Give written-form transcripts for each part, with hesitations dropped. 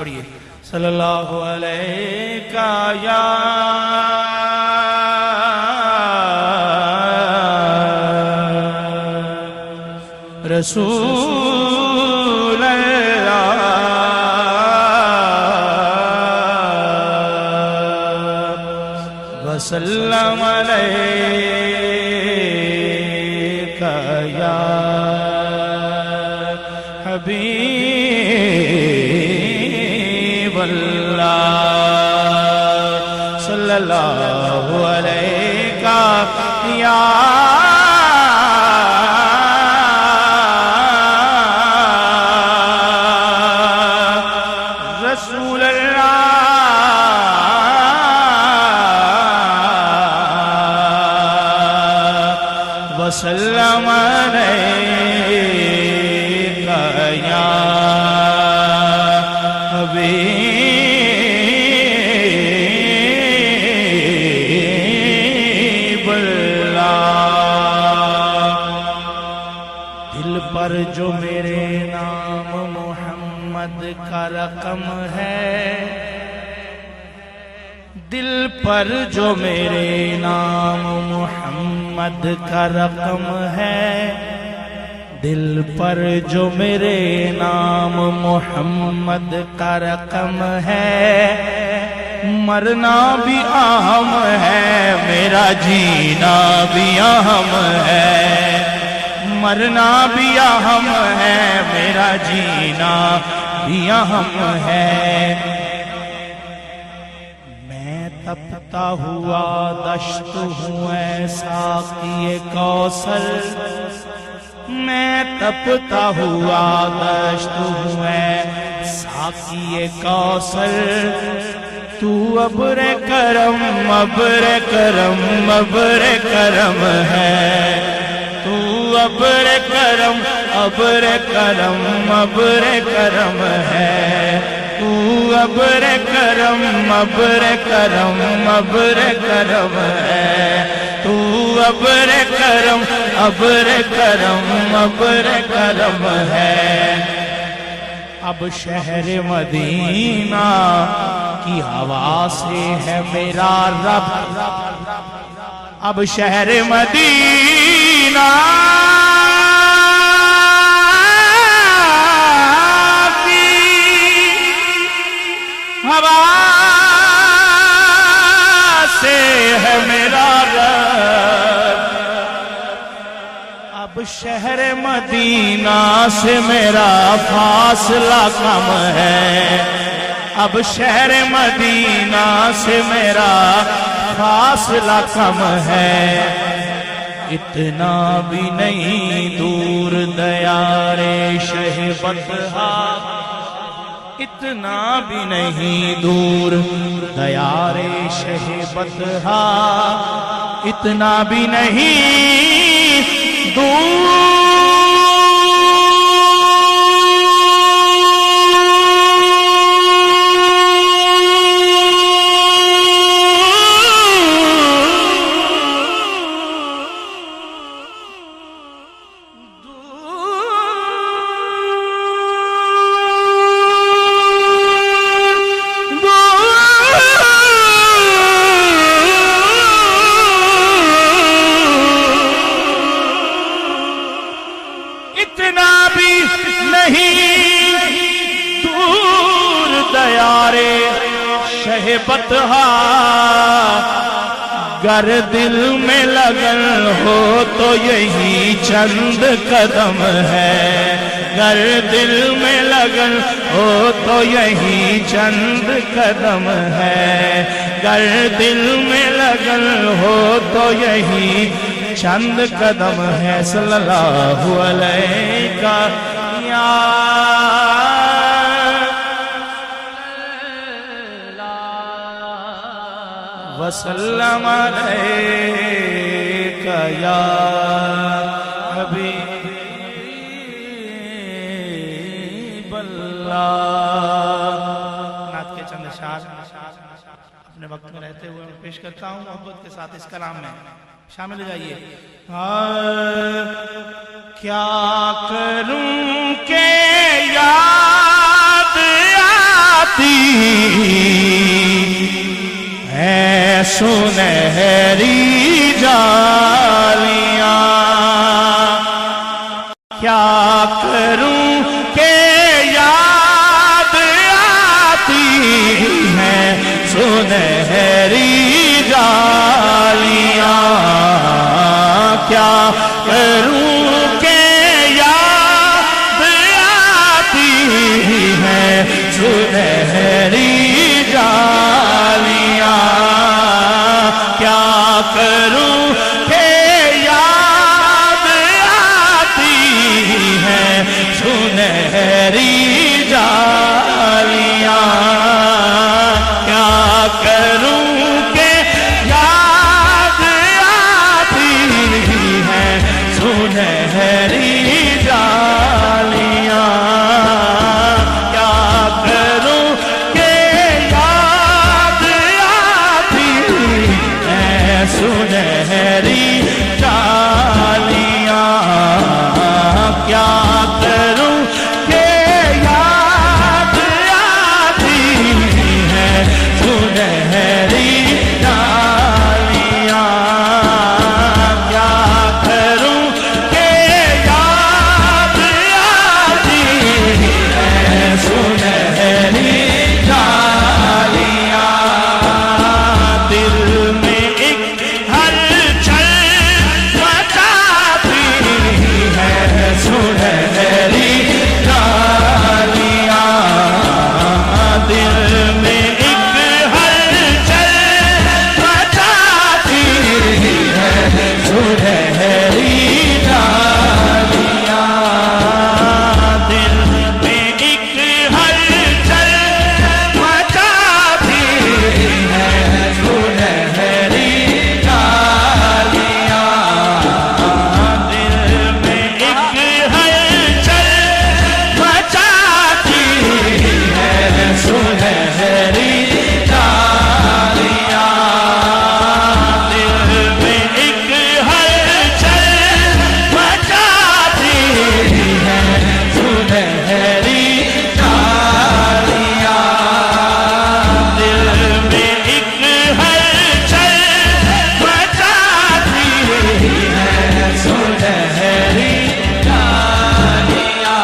پڑھیے صلی اللہ علیہ یا رسول اللہ وسلم علیک یا حبیب اللہ صلی اللہ علیہ یا رسول اللہ وسلم علیک یا حبیب اللہ دل پر جو میرے نام محمد کا رقم ہے دل پر جو میرے نام محمد کا رقم ہے دل پر جو میرے نام محمد کا رقم ہے مرنا بھی اہم ہے میرا جینا بھی اہم ہے مرنا بھی اہم ہے میرا جینا بھی اہم ہے میں تپتا ہوا دشت ہوں اے ساقی کوثر میں تپتا ہوا دشت ہوں اے ساقی کوثر تو ابر کرم ابر کرم ابر کرم ہے تو ابر کرم ابر کرم ابر کرم ہے تو ابر کرم ابر کرم ابر کرم ہے تو ابر کرم ابر کرم ابر کرم ہے اب شہر مدینہ کی ہوا سے ہے میرا رب اب شہر مدینہ کی ہوا سے ہے میرا رب اب شہر مدینہ سے میرا فاصلہ کم ہے اب شہر مدینہ سے میرا فاصلہ کم ہے اتنا بھی نہیں دور دیار شہ بطحا اتنا بھی نہیں دور دیار شہ بطحا اتنا بھی نہیں دور بطحا گر دل میں لگن ہو تو یہی چند قدم ہے گر دل میں لگن ہو تو یہی چند قدم ہے گر دل میں لگن ہو تو یہی چند قدم ہے صلی اللہ علیہ یا وسلم علیک یا حبیب اللہ نعت کے چند اشعار اپنے وقت میں رہتے ہوئے پیش کرتا ہوں محبت کے ساتھ اس کلام میں شامل ہو جائیے کیا کروں کہ یاد سنہری جالیاں کیا کروں کہ یاد آتی ہیں سنہری جالیاں کیا کروں کہ یاد آتی ہیں سنہری جالیاں کیا کروں کہ یاد آتی ہیں سنہری جالیاں کیا کروں کہ یاد آتی ہیں سنہری جالیاں کیا کروں کہ یاد آتی ہیں سنہری جالیاں کیا کروں کہ یاد آتی ہیں سنہری جالیاں کیا کروں کہ یاد آتی ہیں سنہری جالیاں دل میں ایک ہلچل مچاتی ہیں سنہری جالیاں دل میں ایک ہلچل مچاتی ہیں سنہری جالیاں دل میں ایک ہلچل مچاتی ہیں سنہری جالیاں دل میں ایک ہلچل مچاتی ہیں سنہری جالیاں دل میں ایک ہلچل مچاتی ہیں سنہری جالیاں دل میں ایک ہلچل مچاتی ہیں سنہری جالیاں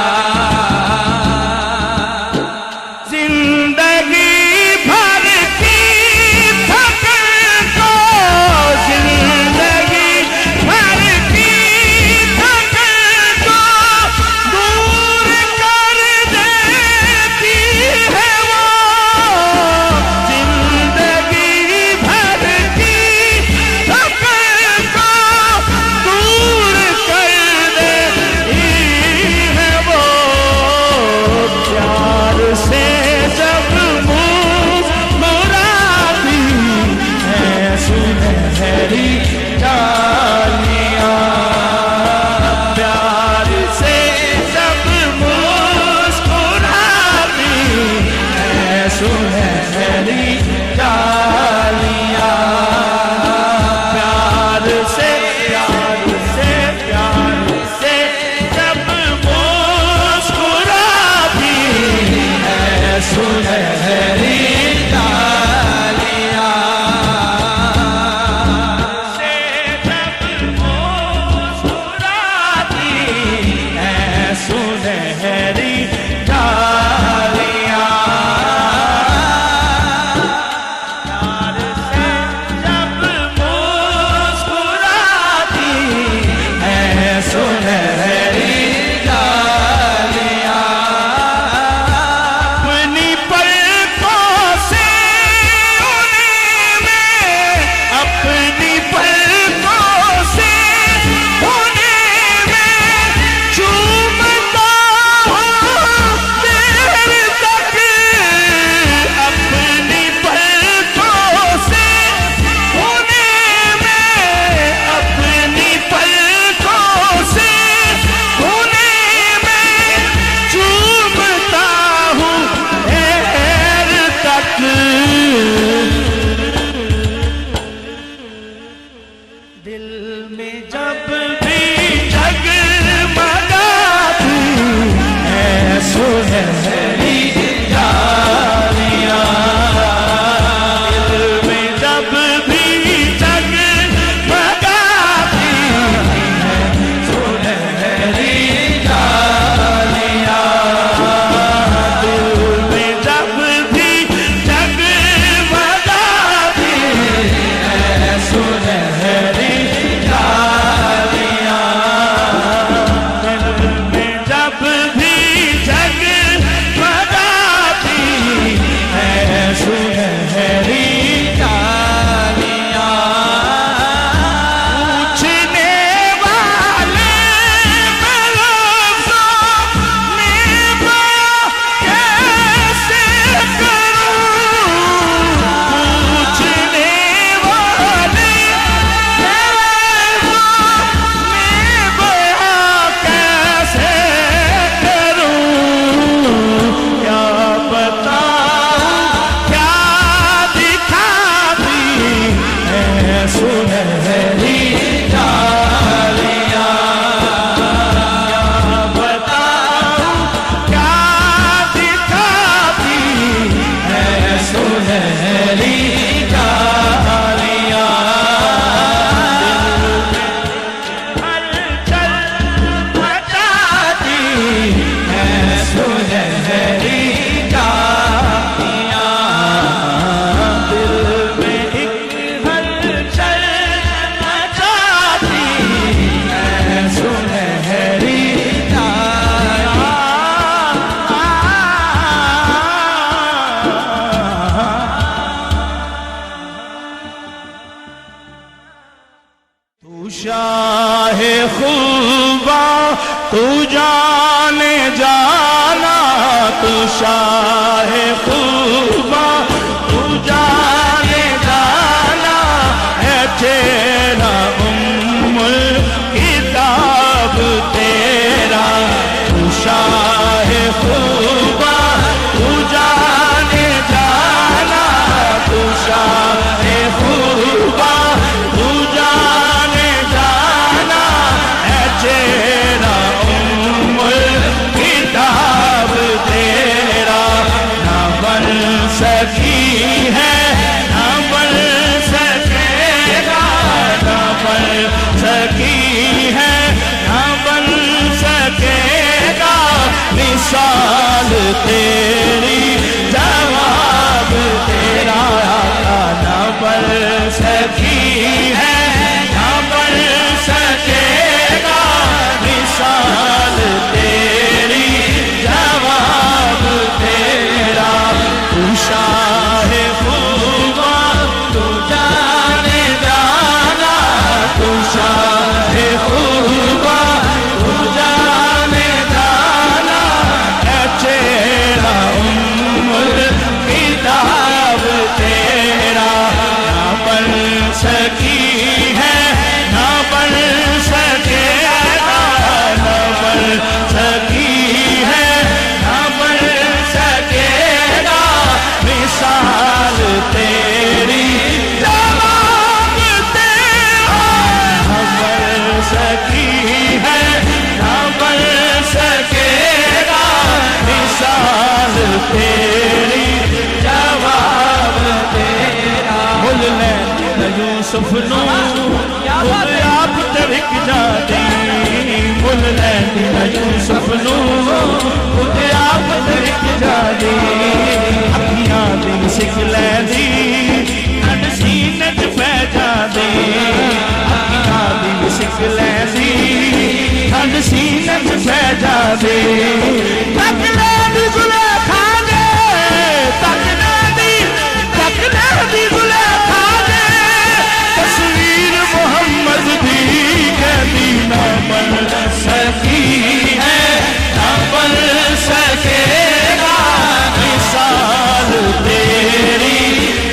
زندگی بھر کی تھکن کو زندگی بھر کی تھکن کو دور کر دیتی ہے وہ زندگی بھر کی تھکن کو دور کر دیتی ہے وہ پیار سے جب مسکراتی ہیں سنہری جالیاں پیار سے جب مسکراتی ہیں سنہری جالیاں پیار سے جب مسکراتی ہیں سنہری جالیاں سے جب مسکراتی ہیں سنہری جالیاں شاہ خوبا تو جانے جانا ہے تیرا ام الکتاب تیرا تو شاہ خوبا تو جانے جانا تو شاہ خوبا تو جانے جانا ہے تیرا ام الکتاب تیرا نہ بن سکی ہے نہ بن سکے گا نہ بن سکی ہے نہ بن سکے گا مثال تیری جواب تیرا آقا نہ بن سکی ہے نہ بن سکے گا مثال تیری جواب تیرا تو شاہ خوبا تو جانے جانا تو شاہ خوبا تو جانے جانا ہے تیرا ام الکتاب تیرا نہ بن سکی ہے نہ بن سکے گا نہ بن سکی ہے نہ بن سکے گا مثال تیری جواب تیرا نہ بن سکی ہے نہ بن سکے گا مثال تیری جواب تیرا بھول لے یوسف نو خود آپ ترک جاتی بھول لے یوسف نو خود آپ ترک جاتی اکھیاں دل سکھ لے دی کھڈ سینے چ پہ جا دی اکھیاں دل سکھ لے دی کھڈ سینے چ پہ جا دی تک لے دی زلیخا دے تک لے دی زلیخا دے تصویر محمد دی کہتی نہ بن سکی ہے نہ بن سکے گا مثال تیری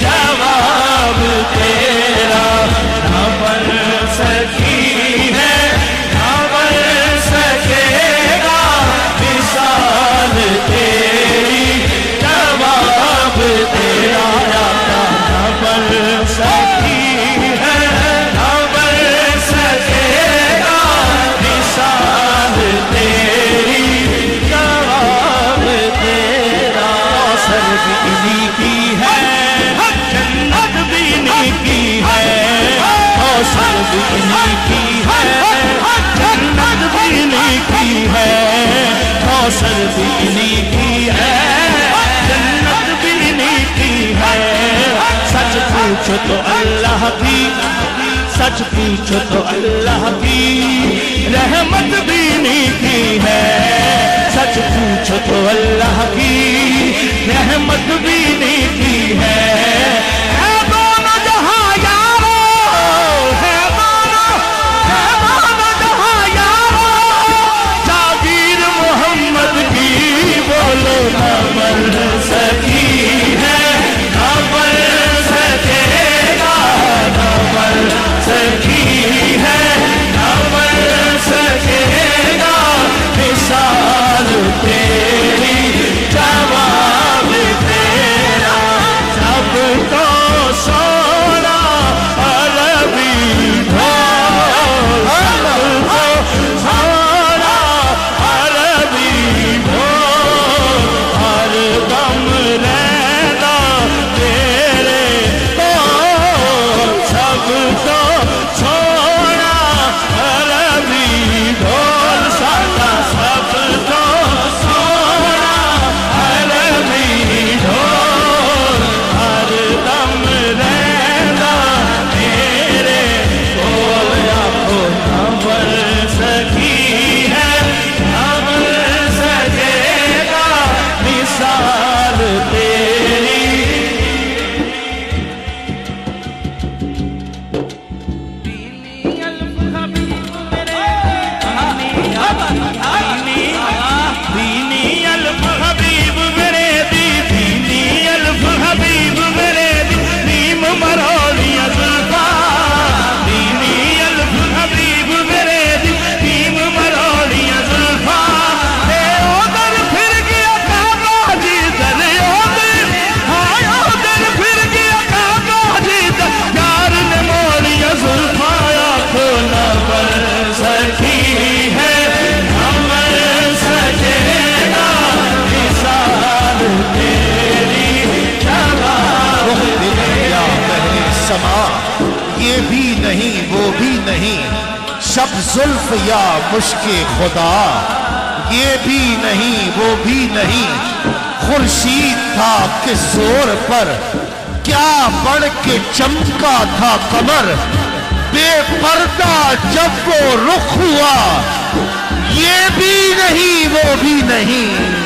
جواب تیرا نہ بن سکی ہے نہ بن سکے گا مثال تیری جواب تیرا نہ بن سکی ہے نہ بن سکے گا مثال تیری جواب تیرا کوثر بھی انہی کی ہے جنت بھی انہی کی ہے کوثر بھی انہی کی ہے جنت بھی انہی کی ہے کوثر بھی انہی کی ہے جنت بھی انہی کی ہے سچ پوچھو تو اللہ کی سچ پوچھو تو اللہ کی رحمت بھی انہی کی ہے سچ پوچھو تو اللہ کی رحمت بھی انہی کی ہے دونوں جہاں یارو ہے دونوں جہاں یارو جاگیر محمد کی بولو نہ بن سکی ہے نہ بن سکے گا نہ بن سکی ہے نہ بن سکے گا مثال تیری جواب تیرا بھی نہیں وہ بھی نہیں شب زلف یا مشک خدا یہ بھی نہیں وہ بھی نہیں خورشید تھا کس زور پر کیا بڑھ کے چمکا تھا قمر بے پردہ جب وہ رخ ہوا یہ بھی نہیں وہ بھی نہیں